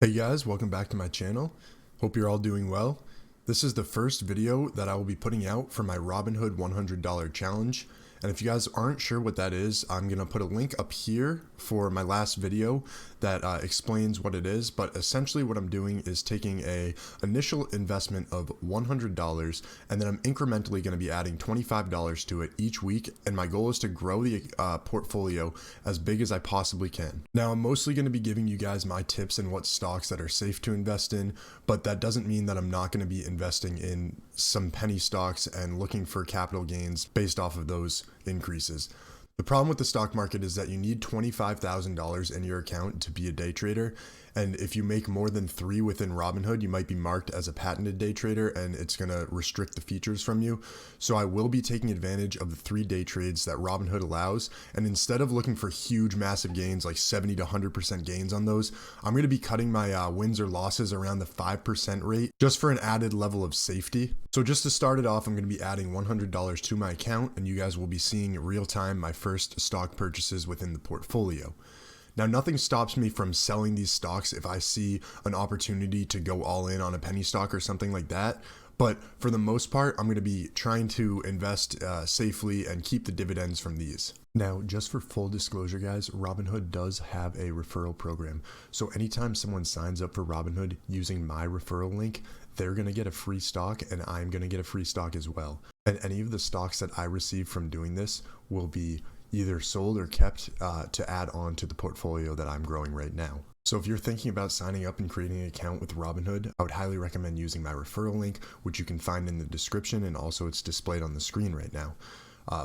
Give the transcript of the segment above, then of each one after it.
Hey guys, welcome back to my channel. Hope you're all doing well. This is the first video that I will be putting out for my Robinhood $100 challenge. And if you guys aren't sure what that is, I'm going to put a link up here for my last video that explains what it is. But essentially what I'm doing is taking a initial investment of $100 and then I'm incrementally going to be adding $25 to it each week. And my goal is to grow the portfolio as big as I possibly can. Now, I'm mostly going to be giving you guys my tips and what stocks that are safe to invest in, but that doesn't mean that I'm not going to be investing in some penny stocks and looking for capital gains based off of those increases. The problem with the stock market is that you need $25,000 in your account to be a day trader. And if you make more than 3 within Robinhood, you might be marked as a patented day trader and it's going to restrict the features from you. So I will be taking advantage of the 3 day trades that Robinhood allows. And instead of looking for huge, massive gains, like 70 to 100% gains on those, I'm going to be cutting my wins or losses around the 5% rate just for an added level of safety. So just to start it off, I'm going to be adding $100 to my account and you guys will be seeing real time my first stock purchases within the portfolio. Now, nothing stops me from selling these stocks if I see an opportunity to go all in on a penny stock or something like that. But for the most part, I'm going to be trying to invest safely and keep the dividends from these. Now, just for full disclosure, guys, Robinhood does have a referral program. So anytime someone signs up for Robinhood using my referral link, they're going to get a free stock and I'm going to get a free stock as well. And any of the stocks that I receive from doing this will be either sold or kept to add on to the portfolio that I'm growing right now. So if you're thinking about signing up and creating an account with Robinhood, I would highly recommend using my referral link, which you can find in the description and also it's displayed on the screen right now.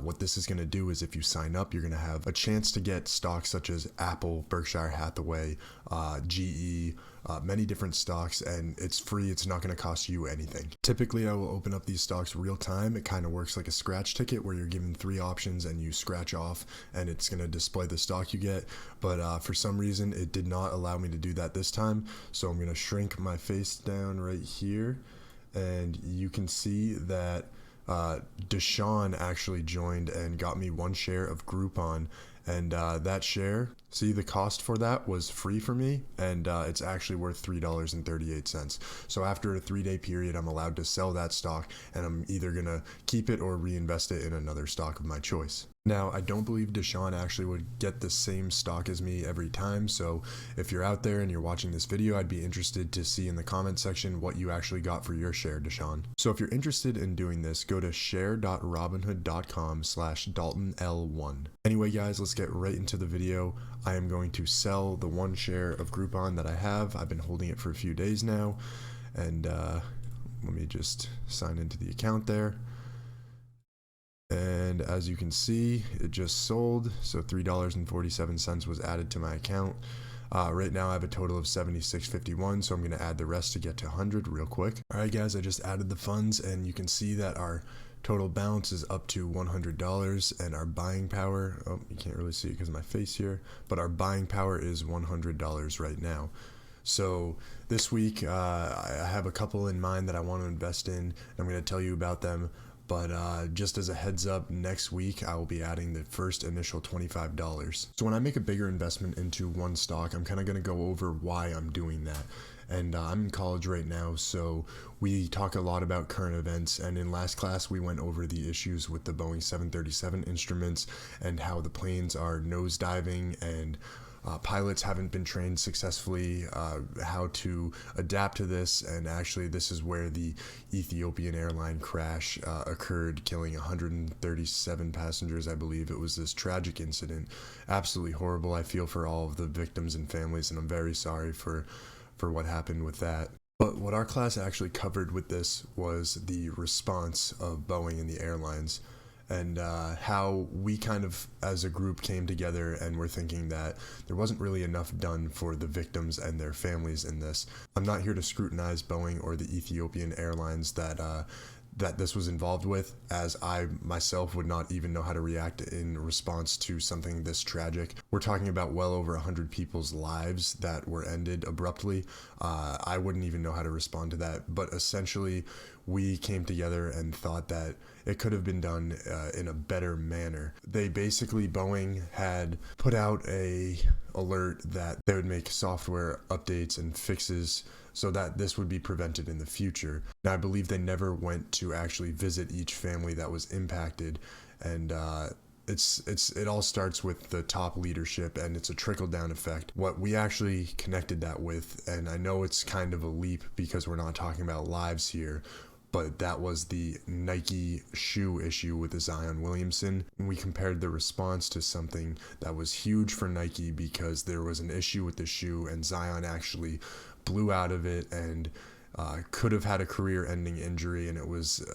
What this is going to do is if you sign up, you're going to have a chance to get stocks such as Apple, Berkshire Hathaway, GE, many different stocks, and it's free. It's not going to cost you anything. Typically, I will open up these stocks real time. It kind of works like a scratch ticket where you're given 3 options and you scratch off and it's going to display the stock you get. But for some reason, it did not allow me to do that this time. So I'm going to shrink my face down right here and you can see that Deshaun actually joined and got me 1 share of Groupon, and that share, see, the cost for that was free for me, and it's actually worth $3.38. So after a 3-day period, I'm allowed to sell that stock, and I'm either gonna keep it or reinvest it in another stock of my choice. Now, I don't believe Deshaun actually would get the same stock as me every time, so if you're out there and you're watching this video, I'd be interested to see in the comment section what you actually got for your share, Deshaun. So if you're interested in doing this, go to share.robinhood.com/DaltonL1. Anyway, guys, let's get right into the video. I am going to sell the 1 share of Groupon that I have. I've been holding it for a few days now, and let me just sign into the account there. And as you can see, it just sold, so $3.47 was added to my account. Right now I have a total of $76.51, so I'm going to add the rest to get to 100 real quick. Alright guys, I just added the funds and you can see that our total balance is up to $100 and our buying power, oh, you can't really see it because of my face here, but our buying power is $100 right now. So this week I have a couple in mind that I want to invest in. I'm going to tell you about them. But just as a heads up, next week I will be adding the first initial $25. So when I make a bigger investment into one stock, I'm kind of going to go over why I'm doing that. And I'm in college right now, so we talk a lot about current events. And in last class, we went over the issues with the Boeing 737 instruments and how the planes are nosediving and pilots haven't been trained successfully how to adapt to this, and actually this is where the Ethiopian airline crash occurred, killing 137 passengers. I believe it was this tragic incident, absolutely horrible. I feel for all of the victims and families, and I'm very sorry for what happened with that. But what our class actually covered with this was the response of Boeing and the airlines, and how we kind of as a group came together and were thinking that there wasn't really enough done for the victims and their families in this. I'm not here to scrutinize Boeing or the Ethiopian Airlines that this was involved with, as I myself would not even know how to react in response to something this tragic. We're talking about well over 100 people's lives that were ended abruptly. I wouldn't even know how to respond to that, but essentially we came together and thought that it could have been done in a better manner. They basically, Boeing had put out a alert that they would make software updates and fixes so that this would be prevented in the future. Now, I believe they never went to actually visit each family that was impacted, and it all starts with the top leadership, and it's a trickle-down effect. What we actually connected that with, and I know it's kind of a leap because we're not talking about lives here, but that was the Nike shoe issue with the Zion Williamson. And we compared the response to something that was huge for Nike because there was an issue with the shoe, and Zion actually blew out of it and could have had a career-ending injury, and it was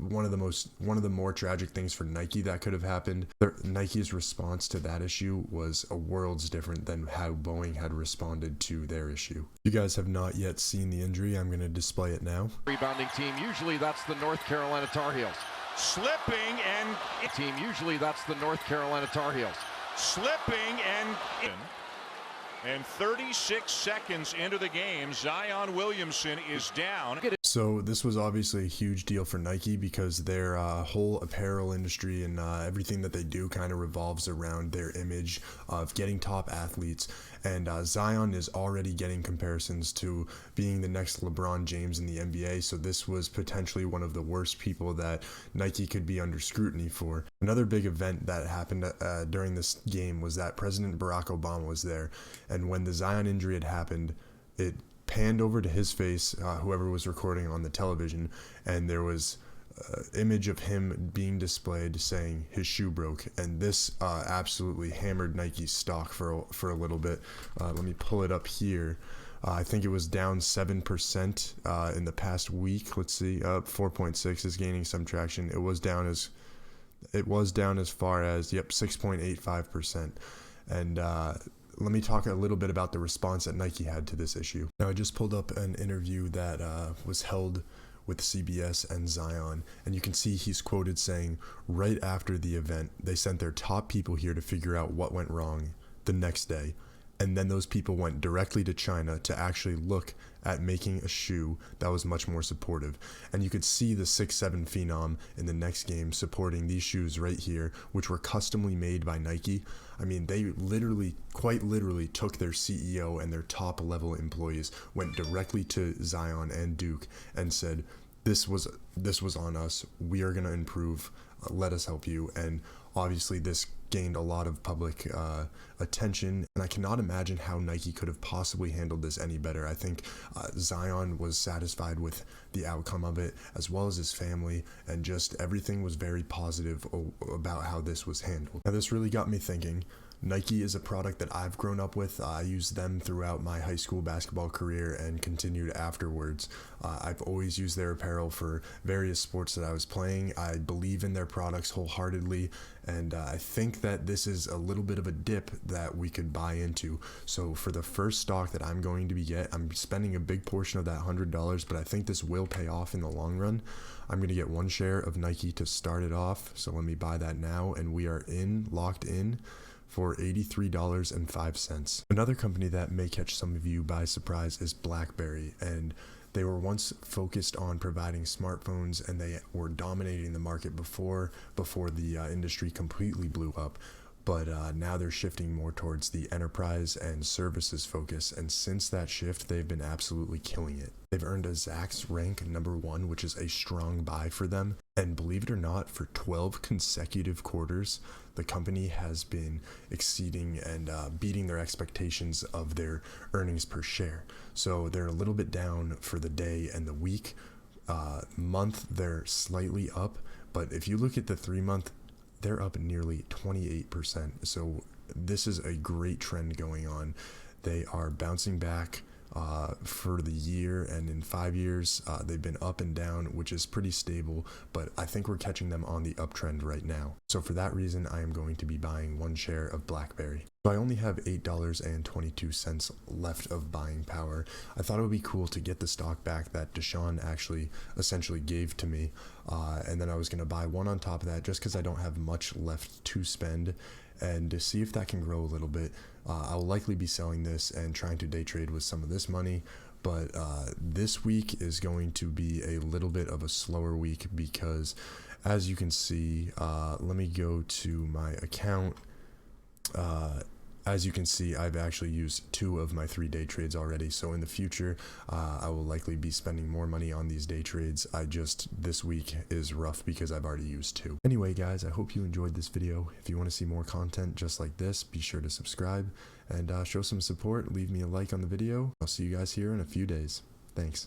one of the more tragic things for Nike that could have happened. Nike's response to that issue was a worlds different than how Boeing had responded to their issue. If you guys have not yet seen the injury, I'm going to display it now. Rebounding team, usually that's the North Carolina Tar Heels. Slipping and Team, usually that's the North Carolina Tar Heels. slipping and 36 seconds into the game, Zion Williamson is down. So this was obviously a huge deal for Nike because their whole apparel industry and everything that they do kind of revolves around their image of getting top athletes. And Zion is already getting comparisons to being the next LeBron James in the NBA. So this was potentially one of the worst people that Nike could be under scrutiny for. Another big event that happened during this game was that President Barack Obama was there. And when the Zion injury had happened, it panned over to his face, whoever was recording on the television, and there was image of him being displayed saying his shoe broke, and this absolutely hammered Nike's stock for a little bit. Let me pull it up here. I think it was down 7% in the past week. Let's see, 4.6 is gaining some traction. It was down as far as 6.85%, and let me talk a little bit about the response that Nike had to this issue. Now, I just pulled up an interview that was held with CBS and Zion, and you can see he's quoted saying, right after the event, they sent their top people here to figure out what went wrong the next day. And then those people went directly to China to actually look at making a shoe that was much more supportive. And you could see the 6'7" phenom in the next game supporting these shoes right here, which were customly made by Nike. I mean, they quite literally took their CEO and their top level employees, went directly to Zion and Duke and said, this was on us. We are going to improve. Let us help you. And obviously this gained a lot of public attention, and I cannot imagine how Nike could have possibly handled this any better. I think Zion was satisfied with the outcome of it, as well as his family, and just everything was very positive about how this was handled. Now, this really got me thinking. Nike is a product that I've grown up with. I used them throughout my high school basketball career and continued afterwards. I've always used their apparel for various sports that I was playing. I believe in their products wholeheartedly, and I think that this is a little bit of a dip that we could buy into. So for the first stock that I'm going to I'm spending a big portion of that $100, but I think this will pay off in the long run. I'm going to get one share of Nike to start it off, so let me buy that now, and we are locked in for $83.05. Another company that may catch some of you by surprise is Blackberry, and they were once focused on providing smartphones, and they were dominating the market before the industry completely blew up. But now they're shifting more towards the enterprise and services focus, and since that shift, they've been absolutely killing it. They've earned a Zacks rank #1, which is a strong buy for them, and believe it or not, for 12 consecutive quarters, the company has been exceeding and beating their expectations of their earnings per share. So they're a little bit down for the day and the week. Month, they're slightly up, but if you look at the 3-month, they're up nearly 28%. So this is a great trend going on. They are bouncing back for the year, and in 5 years, they've been up and down, which is pretty stable, but I think we're catching them on the uptrend right now. So for that reason, I am going to be buying one share of Blackberry. So I only have $8.22 left of buying power. I thought it would be cool to get the stock back that Deshaun actually essentially gave to me, and then I was going to buy one on top of that just because I don't have much left to spend. and to see if that can grow a little bit. I'll likely be selling this and trying to day trade with some of this money, but this week is going to be a little bit of a slower week because, as you can see, let me go to my account. As you can see, I've actually used 2 of my 3 day trades already. So in the future, I will likely be spending more money on these day trades. This week is rough because I've already used 2. Anyway, guys, I hope you enjoyed this video. If you want to see more content just like this, be sure to subscribe and show some support. Leave me a like on the video. I'll see you guys here in a few days. Thanks.